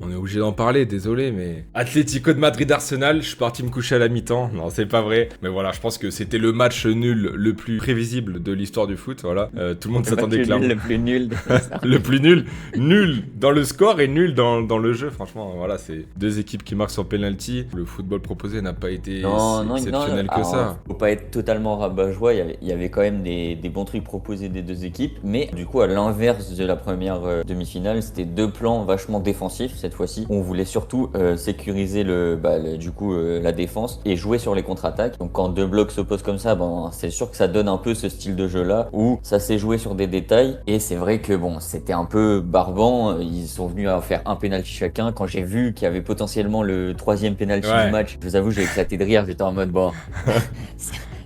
On est obligé d'en parler, désolé, mais... Atlético de Madrid-Arsenal, je suis parti me coucher à la mi-temps. Non, c'est pas vrai. Mais voilà, je pense que c'était le match nul le plus prévisible de l'histoire du foot, voilà. Tout le monde Le match s'attendait nul clairement... le plus nul de l'histoire. Le plus nul. Nul dans le score et nul dans le jeu, franchement. Voilà, c'est deux équipes qui marquent sur penalty. Le football proposé n'a pas été Non, si non, non. exceptionnel que Alors, ça. faut pas être totalement rabat-joie. Il y avait quand même des bons trucs proposés des deux équipes. Mais du coup, à l'inverse de la première demi-finale, c'était deux plans vachement défensifs cette fois-ci. On voulait surtout sécuriser la défense et jouer sur les contre-attaques. Donc, quand deux blocs s'opposent comme ça, bon, c'est sûr que ça donne un peu ce style de jeu-là où ça s'est joué sur des détails. Et c'est vrai que bon, c'était un peu barbant. Ils sont venus à faire un penalty chacun. Quand j'ai vu qu'il y avait potentiellement le troisième penalty du Ouais. match, je vous avoue, j'ai éclaté de rire. J'étais en mode bon,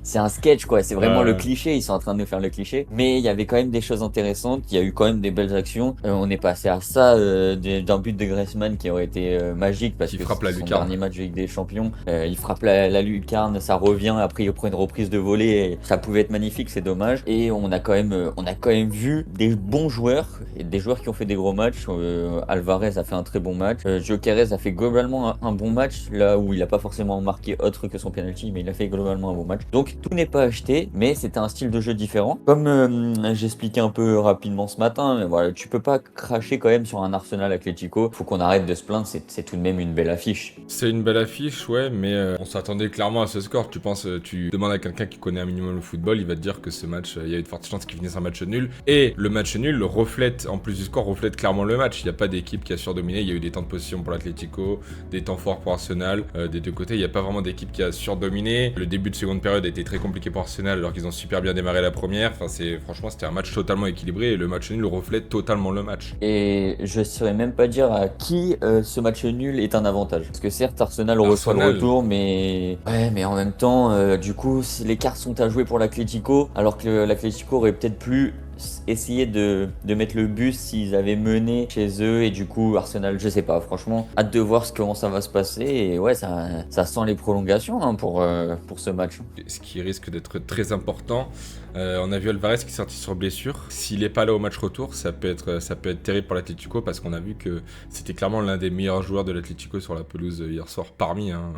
c'est un sketch quoi. C'est vraiment le Euh, cliché. Ils sont en train de nous faire le cliché. Mais il y avait quand même des choses intéressantes. Il y a eu quand même des belles actions. On est passé à ça d'un but de Griezmann qui aurait été magique parce qui que frappe la c'est son lucarne. dernier match de Ligue des Champions. Il frappe la lucarne, ça revient. Après, il prend une reprise de volée. Et ça pouvait être magnifique. C'est dommage. Et on a quand même vu des bons joueurs et des joueurs qui ont fait des gros matchs. Alvarez a fait un très bon match. Gyökeres a fait globalement un bon match là où il a pas forcément marqué autre que son penalty, mais il a fait globalement un bon match. Donc tout n'est pas acheté, mais c'était un style de jeu différent. Comme j'expliquais un peu rapidement ce matin, mais voilà, tu peux pas cracher quand même sur un Arsenal Atlético. Faut qu'on arrête de se plaindre, c'est tout de même une belle affiche. C'est une belle affiche, ouais, mais on s'attendait clairement à ce score. Tu demandes à quelqu'un qui connaît un minimum le football, il va te dire que ce match, il y a eu de fortes chances qu'il finisse un match nul. Et le match nul reflète, en plus du score, reflète clairement le match. Il n'y a pas d'équipe qui a surdominé. Il y a eu des temps de possession pour l'Atlético, des temps forts pour Arsenal. Des deux côtés, il n'y a pas vraiment d'équipe qui a surdominé. Le début de seconde période a été très compliqué pour Arsenal alors qu'ils ont super bien démarré la première. Enfin, franchement, c'était un match totalement équilibré et le match nul reflète totalement le match. Et je saurais même pas dire à qui ce match nul est un avantage. Parce que certes, Arsenal reçoit le Arsenal, retour, mais ouais, mais en même temps, du coup, les cartes sont à jouer pour l'Atlético, alors que l'Atlético aurait peut-être plus essayé de mettre le bus s'ils avaient mené chez eux et du coup Arsenal, je sais pas, franchement, hâte de voir comment ça va se passer et ouais, ça sent les prolongations hein, pour ce match. ce qui risque d'être très important. On a vu Alvarez qui est sorti sur blessure. S'il n'est pas là au match retour, ça peut être terrible pour l'Atlético parce qu'on a vu que c'était clairement l'un des meilleurs joueurs de l'Atlético sur la pelouse hier soir, parmi. Hein.